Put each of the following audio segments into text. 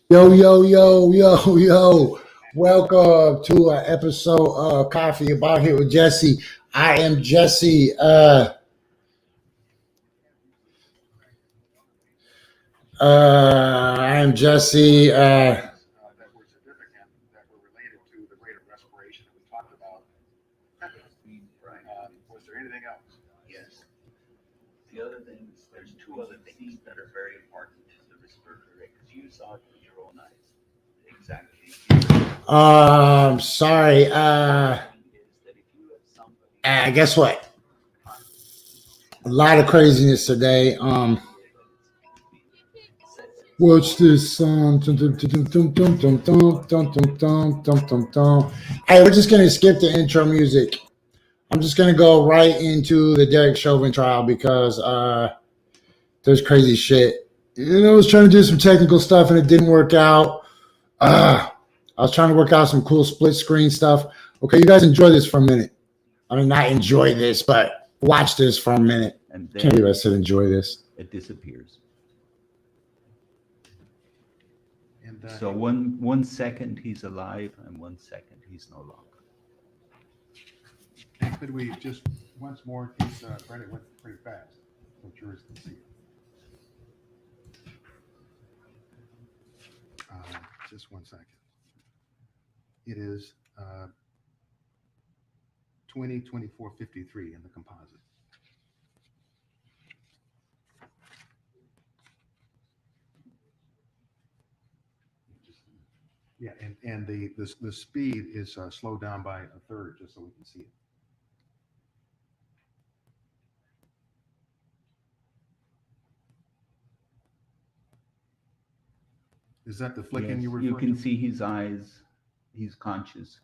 Yo, yo, yo, yo, yo. Welcome to an episode of Coffee About Here with Jessie. I am Jessie. I am Jessie. Yes. The other things, there's two other things that are very important to the respiratory rate because you saw it with your own eyes. Exactly. Sorry. Is that if you have somebody Guess what? A lot of craziness today. Watch this song. Hey, we're just gonna skip the intro music. I'm just gonna go right into the Derek Chauvin trial because there's crazy shit. I was trying to do some technical stuff and it didn't work out. I was trying to work out some cool split screen stuff. Okay, you guys enjoy this for a minute. I mean, not enjoy this, but watch this for a minute. and then Can't believe I said enjoy this. it disappears. So one second he's alive and 1 second he's no longer. And could we just once more, in case Brendan went pretty fast, so jurors can see it. Just 1 second. It is 20:24:53 in the composite. Yeah, and the speed is slowed down by a third, just so we can see it. Is that the flicking Yes, you were you referring can to? see his eyes, he's conscious,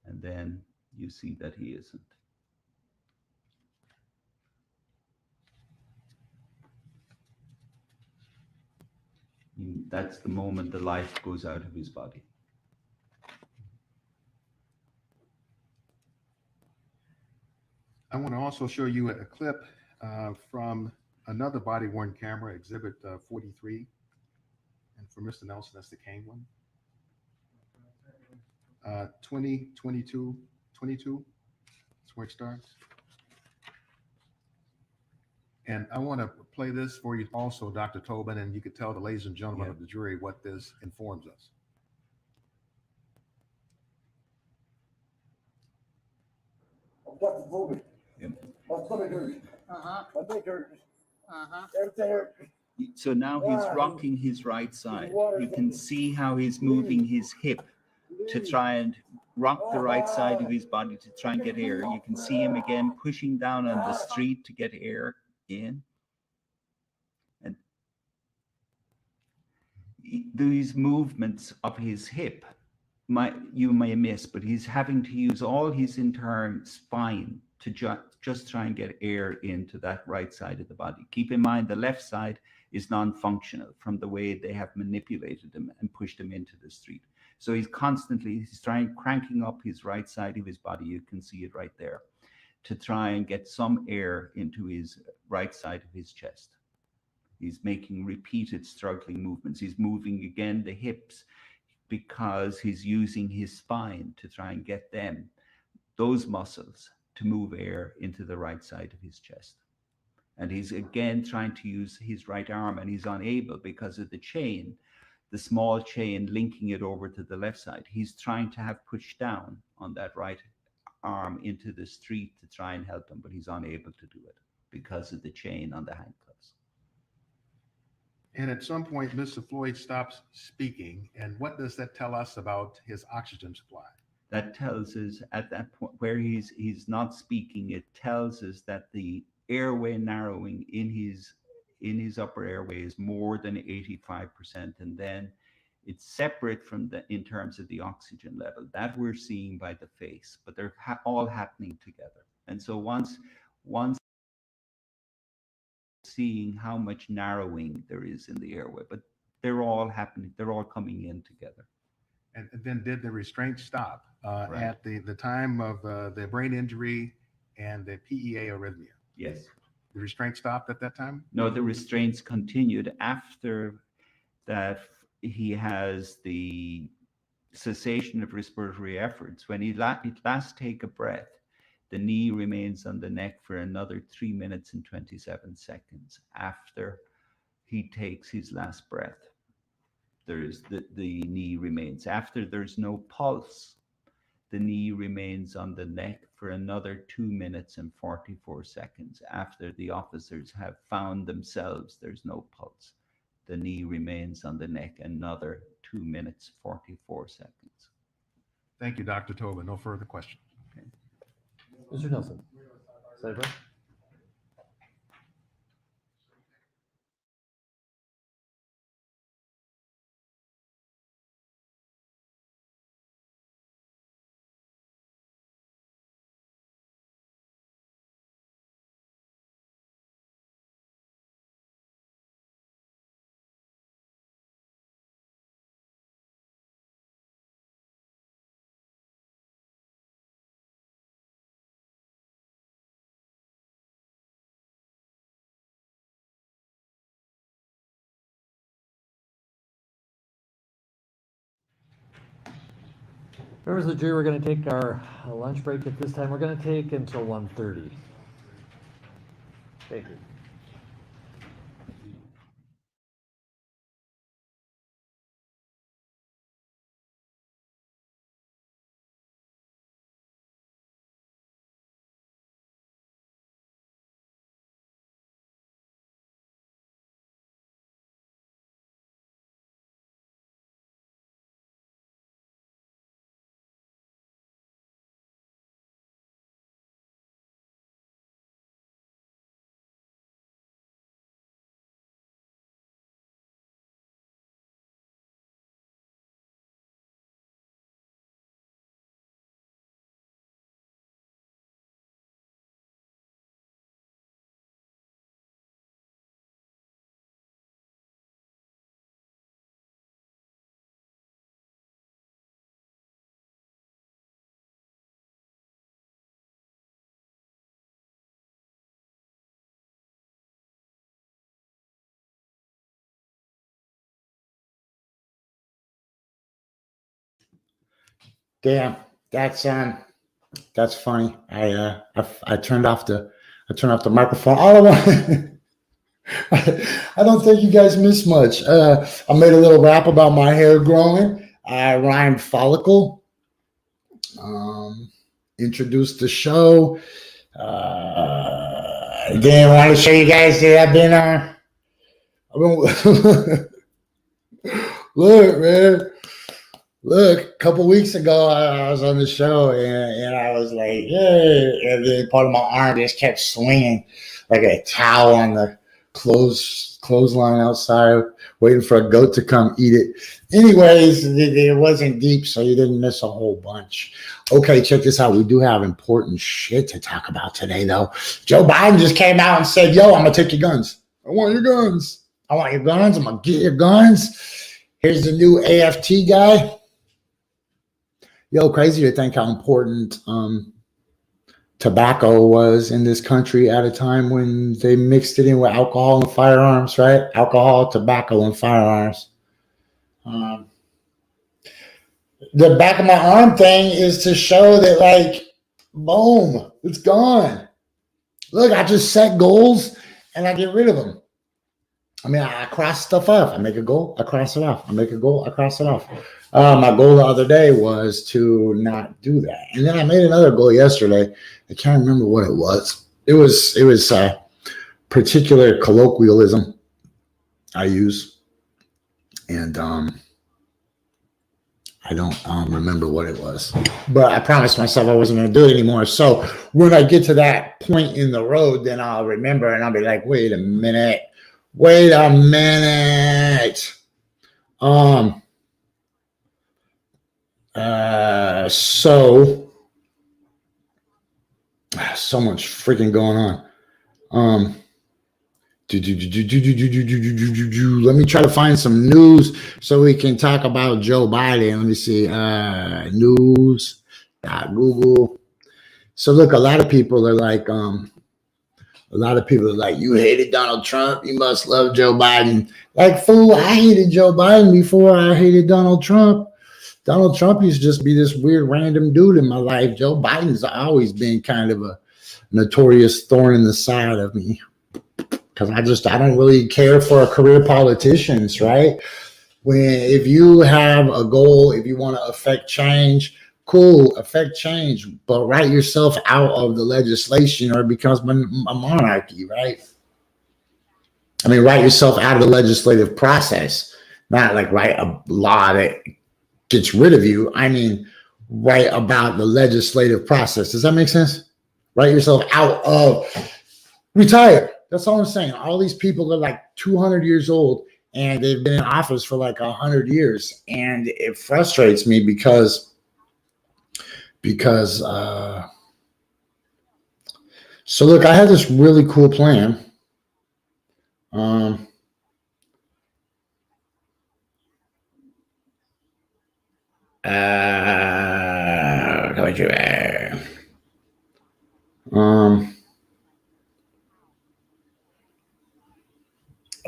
and then you see that he isn't. That's the moment the life goes out of his body. I want to also show you a clip from another body-worn camera, exhibit 43. And for Mr. Nelson, that's the Kane one. 22. That's where it starts. And I want to play this for you also, Dr. Tobin, and you could tell the ladies and gentlemen of the jury what this informs us. Dr. Tobin. Yep. My stomach hurts. My neck hurts. Everything hurts. So now he's rocking his right side. You can see how he's moving his hip to try and rock the right side of his body to try and get air. You can see him again pushing down on the street to get air in. And these movements of his hip, you may miss, but he's having to use all his entire spine to just try and get air into that right side of the body. Keep in mind, the left side is non-functional from the way they have manipulated him and pushed him into the street. So he's cranking up his right side of his body. You can see it right there, to try and get some air into his right side of his chest. He's making repeated struggling movements. He's moving again the hips because he's using his spine to try and get those muscles to move air into the right side of his chest. And he's again trying to use his right arm, and he's unable because of the chain, the small chain linking it over to the left side. He's trying to have pushed down on that right arm into the street to try and help him, but he's unable to do it because of the chain on the handcuffs. And at some point, Mr. Floyd stops speaking. And what does that tell us about his oxygen supply? That tells us at that point where he's not speaking, it tells us that the airway narrowing in his upper airway is more than 85%, and then it's separate from in terms of the oxygen level that we're seeing by the face, but they're all happening together. And so once seeing how much narrowing there is in the airway, but they're all happening, they're all coming in together. And then did the restraint stop Right. at the time of the brain injury and the PEA arrhythmia? Yes. The restraint stopped at that time? No, the restraints continued after that. He has the cessation of respiratory efforts. When he last take a breath, the knee remains on the neck for another 3 minutes and 27 seconds after he takes his last breath. There's the knee remains. After there's no pulse, the knee remains on the neck for another 2 minutes and 44 seconds. After the officers have found themselves there's no pulse, the knee remains on the neck another 2 minutes, 44 seconds. Thank you, Dr. Toba. No further questions. Okay. Mr. Nelson. Sidebar. Members of the jury, we're going to take our lunch break at this time. We're going to take until 1:30. Thank you. Damn, that's funny. I turned off the microphone. All I want. I don't think you guys missed much. I made a little rap about my hair growing. I rhymed follicle. Introduced the show. Again, I want to show you guys that I've been look, man. Look, a couple weeks ago, I was on the show and I was like, "Yay!" And then part of my arm just kept swinging like a towel on the clothesline outside, waiting for a goat to come eat it. Anyways, it wasn't deep, so you didn't miss a whole bunch. Okay, check this out. We do have important shit to talk about today, though. Joe Biden just came out and said, "Yo, I'm gonna take your guns. I want your guns. I want your guns. I'm gonna get your guns." Here's the new AFT guy. Yo, crazy to think how important tobacco was in this country at a time when they mixed it in with alcohol and firearms, right? Alcohol, tobacco, and firearms. The back of my arm thing is to show that, like, boom, it's gone. Look, I just set goals and I get rid of them. I mean, I cross stuff off. I make a goal, I cross it off. I make a goal, I cross it off. My goal the other day was to not do that. And then I made another goal yesterday. I can't remember what it was. It was a particular colloquialism I use. And I don't remember what it was. But I promised myself I wasn't going to do it anymore. So when I get to that point in the road, then I'll remember and I'll be like, wait a minute. So much freaking going on. Let me try to find some news so we can talk about Joe Biden. Let me see. News.google. So look, a lot of people are like, A lot of people are like, you hated Donald Trump. You must love Joe Biden. Like, fool, I hated Joe Biden before I hated Donald Trump. Donald Trump used to just be this weird random dude in my life. Joe Biden's always been kind of a notorious thorn in the side of me. Because I don't really care for career politicians, right? If you have a goal, if you want to affect change, cool, affect change, but write yourself out of the legislation or it becomes a monarchy, right? I mean, write yourself out of the legislative process, not like write a law that gets rid of you. I mean, write about the legislative process. Does that make sense? Write yourself out of, retire. That's all I'm saying. All these people are like 200 years old and they've been in office for like 100 years. And it frustrates me because so look, I had this really cool plan.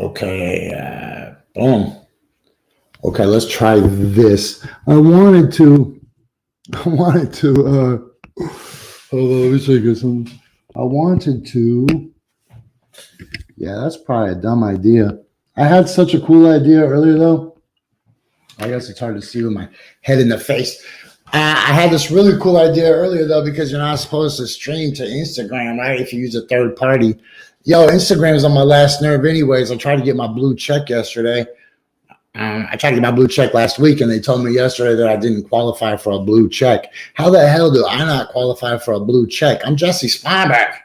Okay, boom. Okay, let's try this. I wanted to, hold on, let me take this one. I wanted to, yeah, that's probably a dumb idea. I had such a cool idea earlier though. I guess it's hard to see with my head in the face. I had this really cool idea earlier though, because you're not supposed to stream to Instagram, right? If you use a third party. Yo, Instagram is on my last nerve anyways. I tried to get my blue check yesterday. I tried to get my blue check last week, and they told me yesterday that I didn't qualify for a blue check. How the hell do I not qualify for a blue check? I'm Jessie Springy. I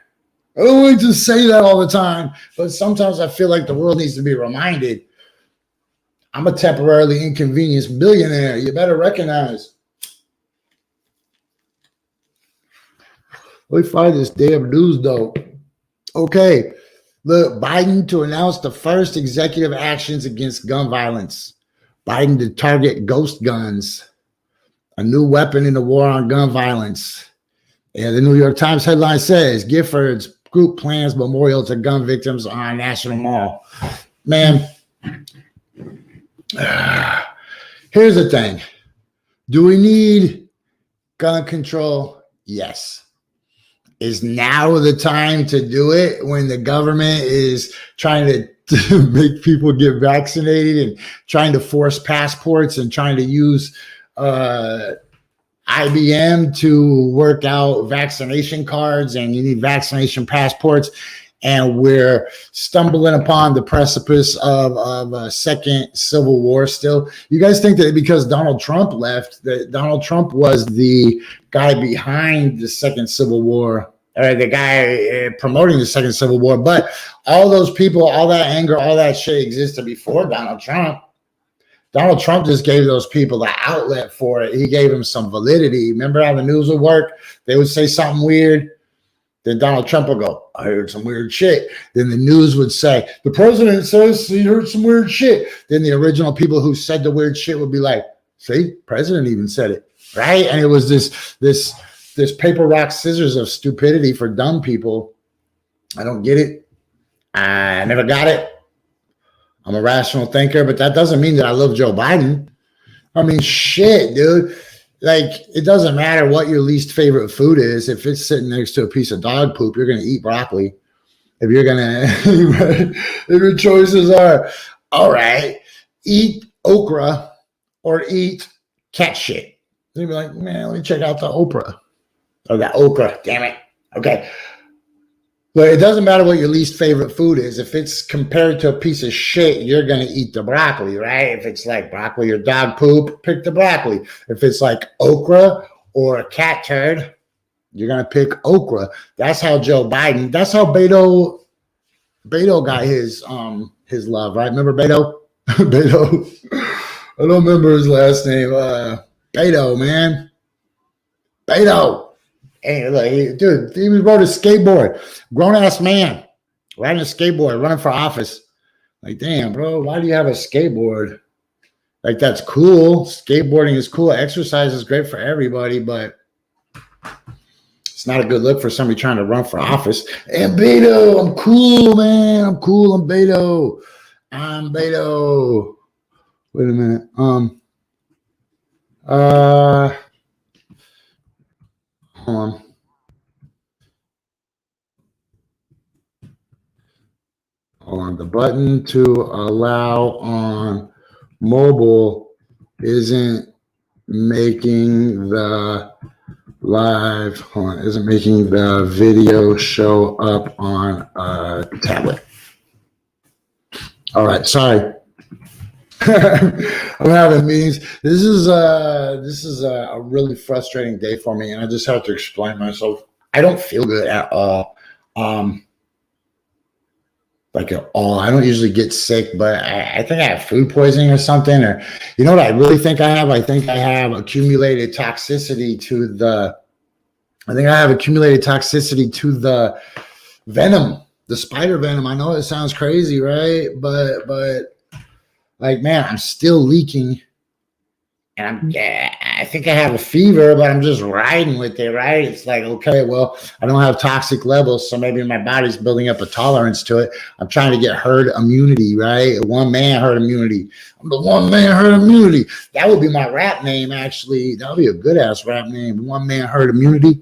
don't like to say that all the time, but sometimes I feel like the world needs to be reminded. I'm a temporarily inconvenienced billionaire. You better recognize. Let me find this damn news, though. Okay. Look, Biden to announce the first executive actions against gun violence. Biden to target ghost guns, a new weapon in the war on gun violence. Yeah, the New York Times headline says, Giffords group plans memorial to gun victims on National Mall. Man, here's the thing. Do we need gun control? Yes. Is now the time to do it when the government is trying to make people get vaccinated and trying to force passports and trying to use IBM to work out vaccination cards, and you need vaccination passports, and we're stumbling upon the precipice of a second civil war still? You guys think that because Donald Trump left, that Donald Trump was the guy behind the second civil war, or the guy promoting the second civil war? But all those people, all that anger, all that shit existed before Donald Trump. Donald Trump just gave those people the outlet for it. He gave them some validity. Remember how the news would work? They would say something weird. Then Donald Trump would go, I heard some weird shit. Then the news would say, the president says he heard some weird shit. Then the original people who said the weird shit would be like, see, president even said it, right? And it was this paper, rock, scissors of stupidity for dumb people. I don't get it. I never got it. I'm a rational thinker, but that doesn't mean that I love Joe Biden. I mean, shit, dude. Like, it doesn't matter what your least favorite food is. If it's sitting next to a piece of dog poop, you're going to eat broccoli. If you're going to, if your choices are, all right, eat okra or eat cat shit. You'd be like, man, let me check out the okra. Or the okra, damn it. Okay. But it doesn't matter what your least favorite food is. If it's compared to a piece of shit, you're going to eat the broccoli, right? If it's like broccoli or dog poop, pick the broccoli. If it's like okra or a cat turd, you're going to pick okra. That's how Joe Biden, that's how Beto got his love, right? Remember Beto? Beto. I don't remember his last name. Beto, man. Beto. Hey, look, dude, he rode a skateboard. Grown-ass man riding a skateboard, running for office. Like, damn, bro, why do you have a skateboard? Like, that's cool. Skateboarding is cool. Exercise is great for everybody, but It's not a good look for somebody trying to run for office. And Beto, I'm cool, man. I'm cool. I'm Beto. I'm Beto. Wait a minute. Hold on. Hold on. The button to allow on mobile isn't making the live, hold on, isn't making the video show up on a tablet. All right, sorry. I'm having meetings. This is a really frustrating day for me, and I just have to explain myself. I don't feel good at all. Like at all. I don't usually get sick, but I think I have food poisoning or something. Or you know what I really think I have? I think I have accumulated toxicity to the. I think I have accumulated toxicity to the venom, the spider venom. I know it sounds crazy, right? But like, man, I'm still leaking, and I think I have a fever, but I'm just riding with it, right? It's like, okay, well, I don't have toxic levels, so maybe my body's building up a tolerance to it. I'm trying to get herd immunity, right? One man herd immunity. I'm the one man herd immunity. That would be my rap name, actually. That would be a good ass rap name. One man herd immunity.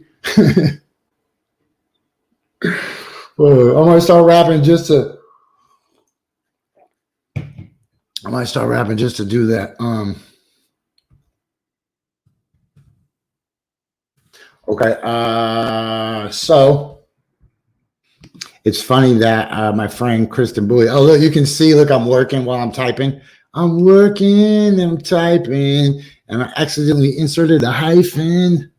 Well, I might start rapping just to. Do that. Okay. So it's funny that my friend Kristen Bowie. Oh, look, you can see. Look, I'm working while I'm typing. I'm working. I'm typing, and I accidentally inserted a hyphen.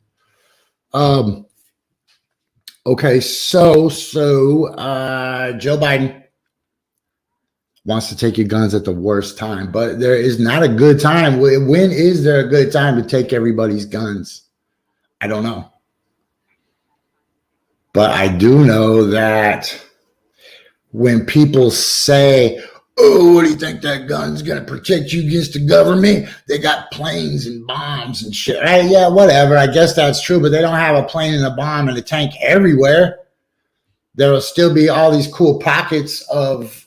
Okay. So Joe Biden wants to take your guns at the worst time, but there is not a good time. When is there a good time to take everybody's guns? I don't know. But I do know that when people say, oh, what do you think that gun's going to protect you against the government? They got planes and bombs and shit. Right? Yeah, whatever. I guess that's true, but they don't have a plane and a bomb and a tank everywhere. There will still be all these cool pockets of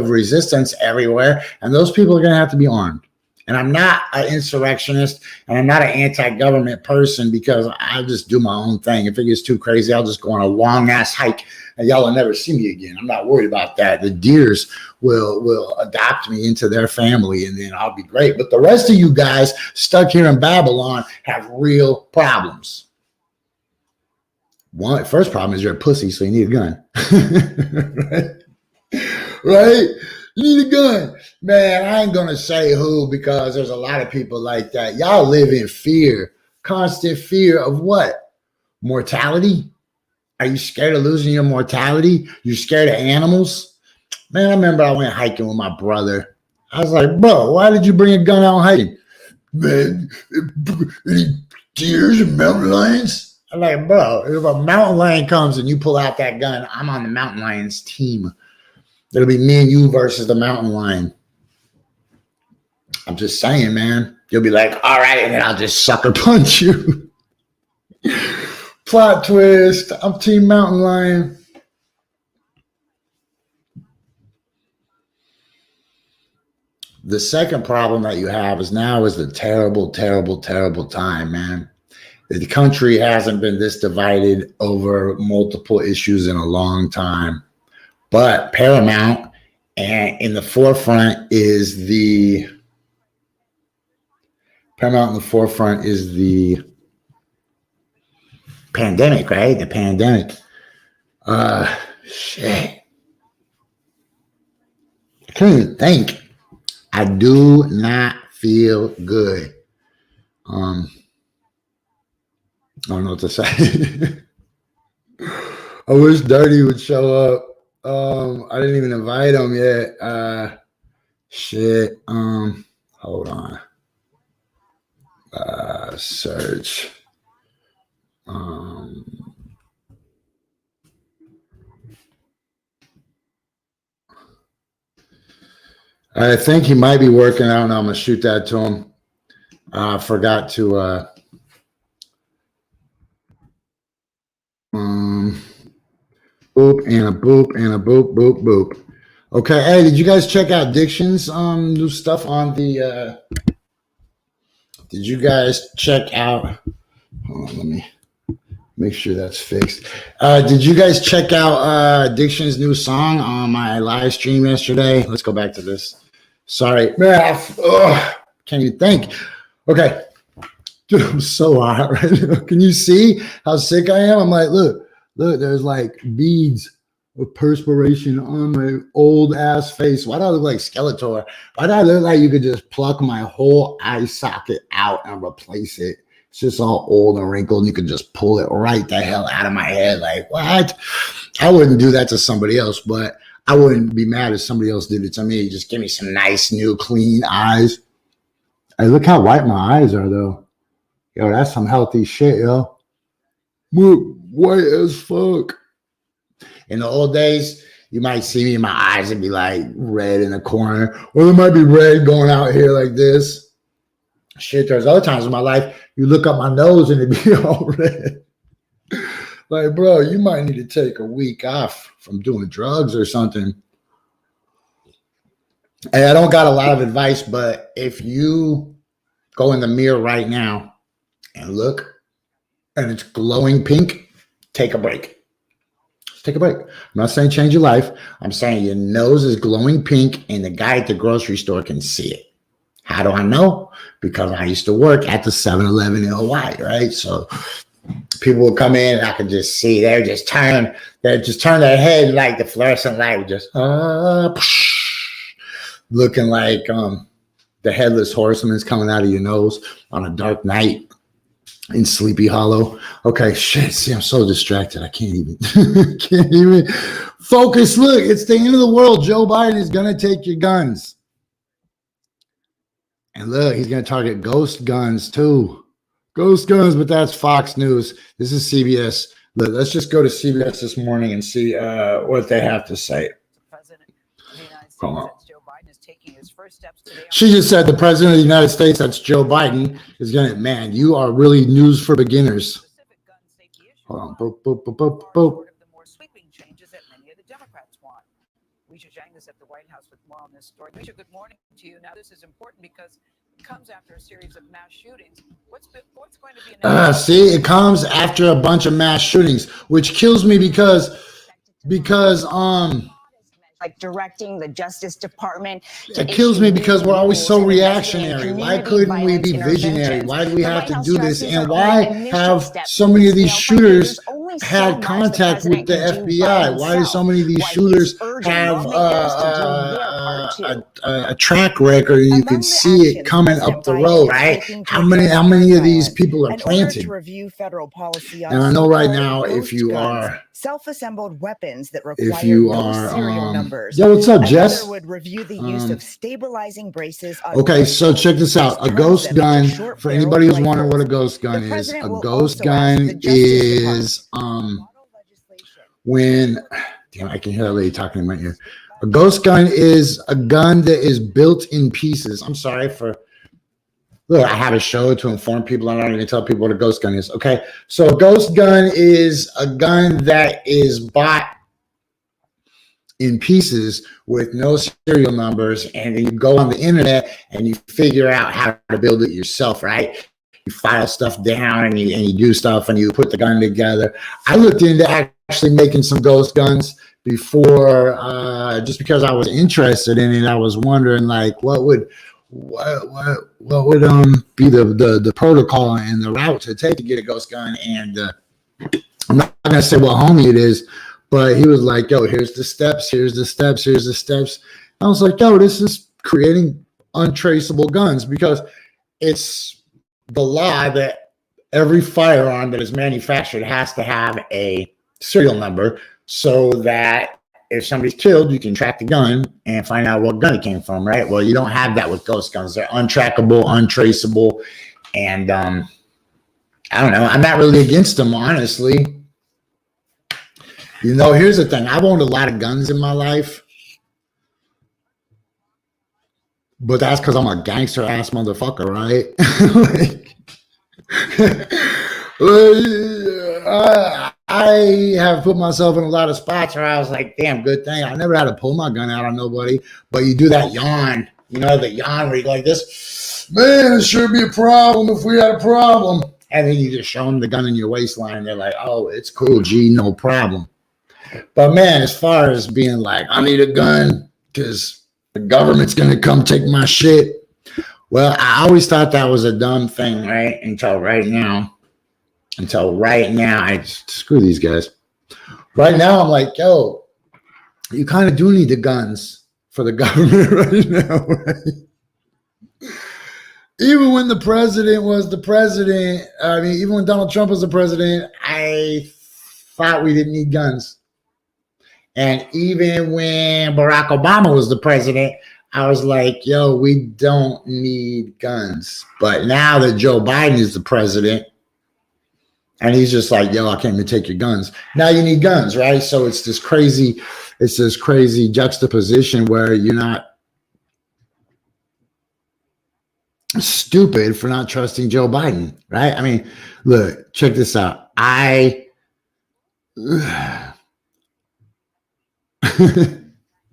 resistance everywhere, and those people are going to have to be armed. And I'm not an insurrectionist, and I'm not an anti-government person because I just do my own thing. If it gets too crazy, I'll just go on a long ass hike, and y'all will never see me again. I'm not worried about that. The deers will adopt me into their family, and then I'll be great. But the rest of you guys stuck here in Babylon have real problems. First problem is you're a pussy, so you need a gun. Right? You need a gun. Man, I ain't going to say who because there's a lot of people like that. Y'all live in fear, constant fear of what? Mortality? Are you scared of losing your mortality? You scared of animals? Man, I remember I went hiking with my brother. I was like, bro, why did you bring a gun out hiking? Man, any deers and mountain lions? I'm like, bro, if a mountain lion comes and you pull out that gun, I'm on the mountain lion's team. It'll be me and you versus the mountain lion. I'm just saying, man. You'll be like, all right, and then I'll just sucker punch you. Plot twist. I'm team mountain lion. The second problem that you have is now is the terrible, terrible, terrible time, man. The country hasn't been this divided over multiple issues in a long time. But paramount and in the forefront is the pandemic, right? The pandemic. Shit. I can't even think. I do not feel good. I don't know what to say. I wish Dirty would show up. I didn't even invite him yet. Shit. Hold on. Search. I think he might be working. I don't know. I'm gonna shoot that to him. I forgot to Boop and a boop and a boop, boop, boop. Okay, hey, did you guys check out Diction's new stuff on the did you guys check out hold on, let me make sure that's fixed. Did you guys check out Diction's new song on my live stream yesterday? Let's go back to this. Sorry, man, can't even think. Okay. Dude, I'm so hot right now. Can you see how sick I am? I'm like, look, there's like beads of perspiration on my old ass face. Why do I look like Skeletor? Why do I look like you could just pluck my whole eye socket out and replace it? It's just all old and wrinkled, and you could just pull it right the hell out of my head. Like, what? I wouldn't do that to somebody else, but I wouldn't be mad if somebody else did it to me. Just give me some nice, new, clean eyes. Hey, look how white my eyes are, though. Yo, that's some healthy shit, yo. White as fuck. In the old days, you might see me in my eyes and be like red in the corner, or there might be red going out here like this. Shit, there's other times in my life, you look up my nose and it be all red. Like, bro, you might need to take a week off from doing drugs or something. And I don't got a lot of advice, but if you go in the mirror right now and look, and it's glowing pink, take a break. Just take a break. I'm not saying change your life. I'm saying your nose is glowing pink and the guy at the grocery store can see it. How do I know? Because I used to work at the 7-Eleven in Hawaii, right? So people would come in and I could just see they just turn their head like the fluorescent light would just looking like the headless horseman is coming out of your nose on a dark night in Sleepy Hollow. Okay, shit. See, I'm so distracted. I can't even focus. Look, it's the end of the world. Joe Biden is gonna take your guns. And look, he's gonna target ghost guns too. Ghost guns, but that's Fox News. This is CBS. Look, let's just go to CBS this morning and see what they have to say. Hold on. She just said the president of the United States, that's Joe Biden, is going to, man, you are really news for beginners. Hold on. Boop, boop, boop, boop, boop. At the White House with more on this story. Misha, good morning to you. Now, this is important because it comes after a series of mass shootings. What's going to be see, it comes after a bunch of mass shootings, which kills me because like directing the Justice Department. It kills me because we're always so reactionary. Why couldn't we be visionary? Why do we have to do this? And why have so many of these shooters had contact with the FBI? Why do so many of these shooters have a track record and you can see it coming up the road, right? How many of these people are planted? And I know right now if you are self-assembled weapons that require serial numbers. Yo, what's up, Jess? Would review the use of stabilizing braces. Okay, so check this out. A ghost gun, for anybody who's wondering what a ghost gun is, a ghost gun is when, damn, I can hear that lady talking in my ear. A ghost gun is a gun that is built in pieces. I'm sorry for, look, I have a show to inform people. I'm not going to tell people what a ghost gun is. Okay, so a ghost gun is a gun that is bought in pieces with no serial numbers, and then you go on the internet and you figure out how to build it yourself, right? You file stuff down and you do stuff and you put the gun together. I looked into actually making some ghost guns before, just because I was interested in it. I was wondering, like, what would be the protocol and the route to take to get a ghost gun. And I'm not gonna say what homie it is, but he was like, yo, here's the steps, here's the steps, here's the steps. I was like, yo, this is creating untraceable guns, because it's the law that every firearm that is manufactured has to have a serial number, so that if somebody's killed, you can track the gun and find out what gun it came from, right? Well, you don't have that with ghost guns. They're untrackable, untraceable, and I don't know. I'm not really against them, honestly. You know, here's the thing. I've owned a lot of guns in my life, but that's because I'm a gangster ass motherfucker, right? I have put myself in a lot of spots where I was like, damn, good thing. I never had to pull my gun out on nobody. But you do that yawn. You know, the yawn where you go like this. Man, it sure be a problem if we had a problem. And then you just show them the gun in your waistline. And they're like, oh, it's cool, G, no problem. But man, as far as being like, I need a gun because the government's going to come take my shit. Well, I always thought that was a dumb thing, right? Until right now, I screw these guys. Right now, I'm like, yo, you kind of do need the guns for the government right now, right? Even when the president was the president, I mean, even when Donald Trump was the president, I thought we didn't need guns. And even when Barack Obama was the president, I was like, yo, we don't need guns. But now that Joe Biden is the president, and he's just like, yo, I can't even take your guns. Now you need guns, right? So it's this crazy juxtaposition where you're not stupid for not trusting Joe Biden, right? I mean, look, check this out.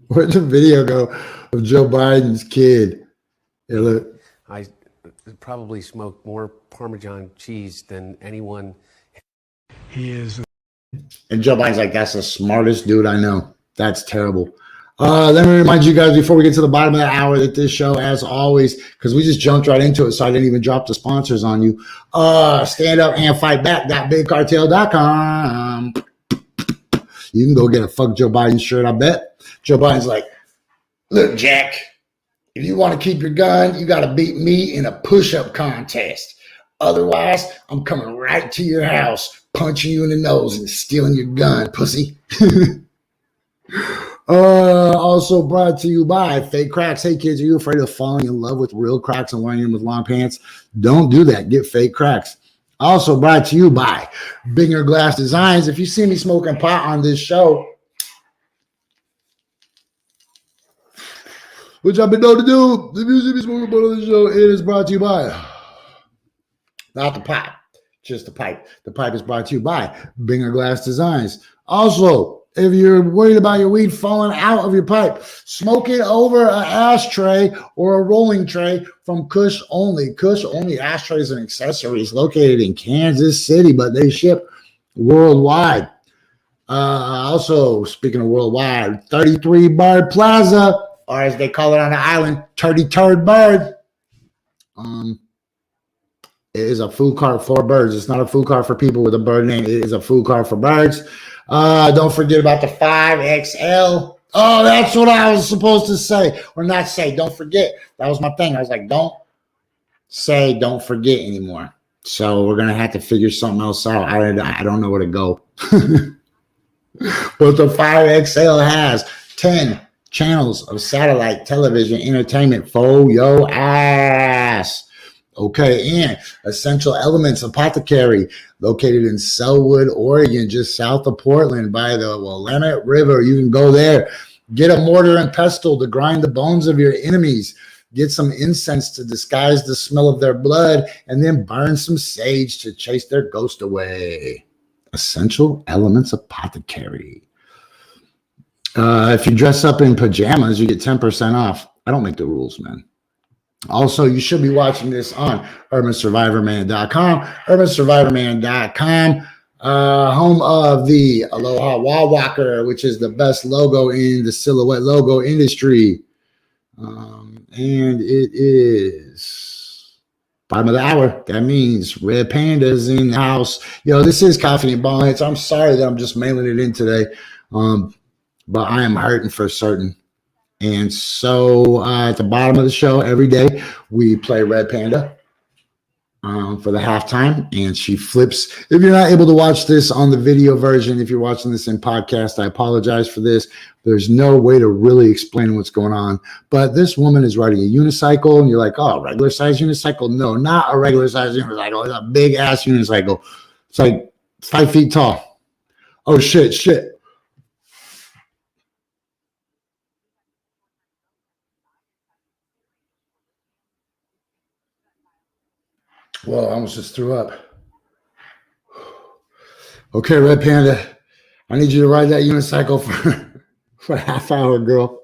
Where'd the video go of Joe Biden's kid? Yeah, look. I probably smoked more Parmesan cheese than anyone. He is. And Joe Biden's like, that's the smartest dude I know. That's terrible. Let me remind you guys before we get to the bottom of the hour that this show, as always, because we just jumped right into it, so I didn't even drop the sponsors on you. Stand up and fight back.bigcartel.com. You can go get a fuck Joe Biden shirt, I bet. Joe Biden's like, look, Jack, if you want to keep your gun, you got to beat me in a push-up contest. Otherwise, I'm coming right to your house, punching you in the nose and stealing your gun, pussy. Also brought to you by Fake Cracks. Hey, kids, are you afraid of falling in love with real cracks and wearing them with long pants? Don't do that. Get Fake Cracks. Also brought to you by Bigger Glass Designs. If you see me smoking pot on this show, which I've been known to do, if you see me smoking pot on this show, it is brought to you by, not the pot, just the pipe. The pipe is brought to you by Bigger Glass Designs. Also, if you're worried about your weed falling out of your pipe, smoke it over an ashtray or a rolling tray from Kush Only. Kush Only ashtrays and accessories located in Kansas City, but they ship worldwide. Also, speaking of worldwide, 33 Bird Plaza, or as they call it on the island, 33rd Bird. It is a food cart for birds. It's not a food cart for people with a bird name. It is a food cart for birds. Don't forget about the 5XL. Oh, that's what I was supposed to say. Or not say, don't forget. That was my thing. I was like, don't say don't forget anymore. So we're going to have to figure something else out. I don't know where to go. But the 5XL has 10 channels of satellite television entertainment for your ass. Okay, and Essential Elements Apothecary, located in Selwood, Oregon, just south of Portland by the Willamette River. You can go there. Get a mortar and pestle to grind the bones of your enemies. Get some incense to disguise the smell of their blood, and then burn some sage to chase their ghost away. Essential Elements Apothecary. If you dress up in pajamas, you get 10% off. I don't make the rules, man. Also, you should be watching this on urbansurvivorman.com. Urbansurvivorman.com, home of the Aloha Wall Walker, which is the best logo in the silhouette logo industry. And it is bottom of the hour. That means Red Panda's in the house. Yo, this is Coffee and Bonghits. I'm sorry that I'm just mailing it in today, but I am hurting for certain. And so at the bottom of the show every day, we play Red Panda for the halftime. And she flips. If you're not able to watch this on the video version, if you're watching this in podcast, I apologize for this. There's no way to really explain what's going on. But this woman is riding a unicycle, and you're like, oh, regular size unicycle? No, not a regular size unicycle. It's a big ass unicycle. It's like 5 feet tall. Oh, shit. Well, I almost just threw up. Okay, Red Panda. I need you to ride that unicycle for a half hour, girl.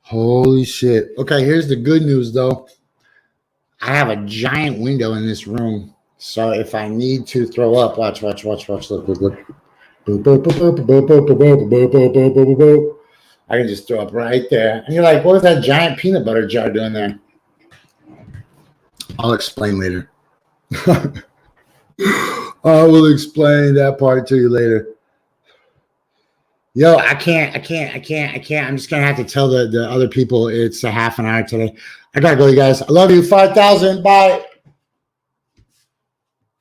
Holy shit. Okay, here's the good news though. I have a giant window in this room. So if I need to throw up, watch, look. Boop, boop, boop, boop, boop, boop, boop, boop, boop, boop, boop, boop, boop. I can just throw up right there. And you're like, what was that giant peanut butter jar doing there? I'll explain later. I will explain that part to you later. Yo, I can't. I'm just going to have to tell the other people it's a half an hour today. I got to go, you guys. I love you. 5,000. Bye.